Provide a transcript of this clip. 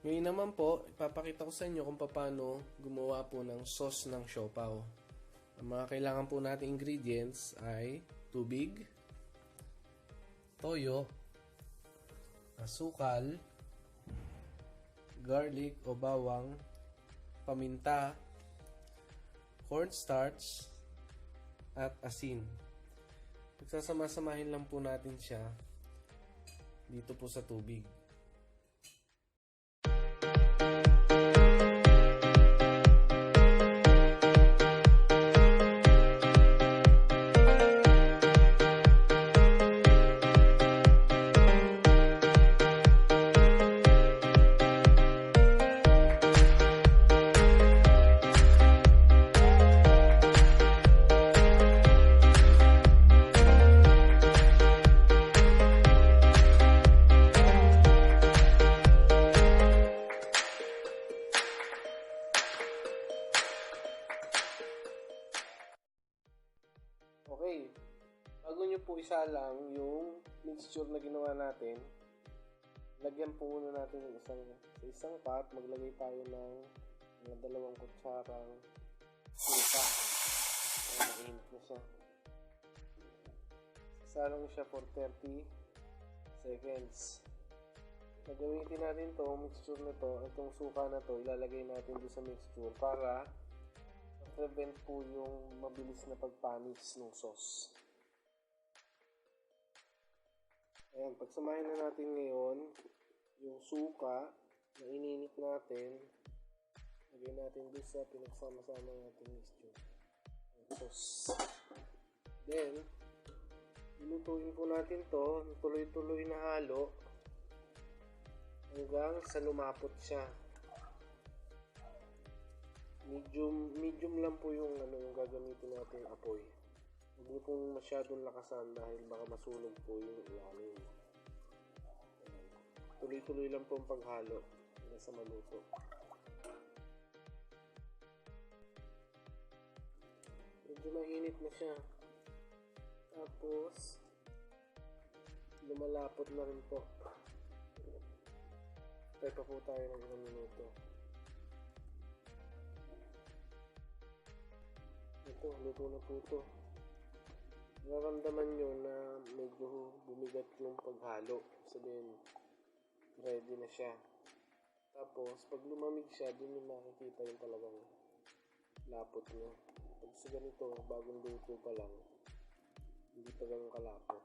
Ngayon naman po, ipapakita ko sa inyo kung paano gumawa po ng sauce ng siopao. Ang mga kailangan po nating ingredients ay tubig, toyo, asukal, garlic o bawang, paminta, cornstarch, at asin. Pagsasama-samahin lang po natin siya dito po sa tubig. Okay, bago nyo po isalang yung mixture na ginawa natin, lagyan po muna natin yung isang pot, maglagay tayo ng 2 kutsarang suka. Mainit na siya. Sasalang siya for 30 seconds. Gagamitin natin to mixture na to, itong suka na to, ilalagay natin doon sa mixture para prevent po yung mabilis na pagpanis ng sauce. Ayan, pagsamahin na natin ngayon yung suka na ininit natin, lagay natin doon sa pinagsama-sama natin mixture ng sauce. Then, ilutuin po natin to, tuloy-tuloy na halo hanggang sa lumapot siya. Medium lang po yung yung gagamitin natin apoy. Huwag niyo pong masyadong lakasan dahil baka masunog po yung ilalim. Tuloy-tuloy lang po ang paghalo hanggang sa maluto. Medyo mainit na siya. Tapos lumalapot na rin po. Tayo pa po tayo ng 1 minuto. Ito, luto na po ito. Nararamdaman nyo na medyo bumigat yung paghalo. Sabihin, ready na siya. Tapos, pag lumamig siya, dun yung makikita yung talagang lapot niya. Pag sa ganito, bagong luto pa lang, hindi pa ganun kalapot.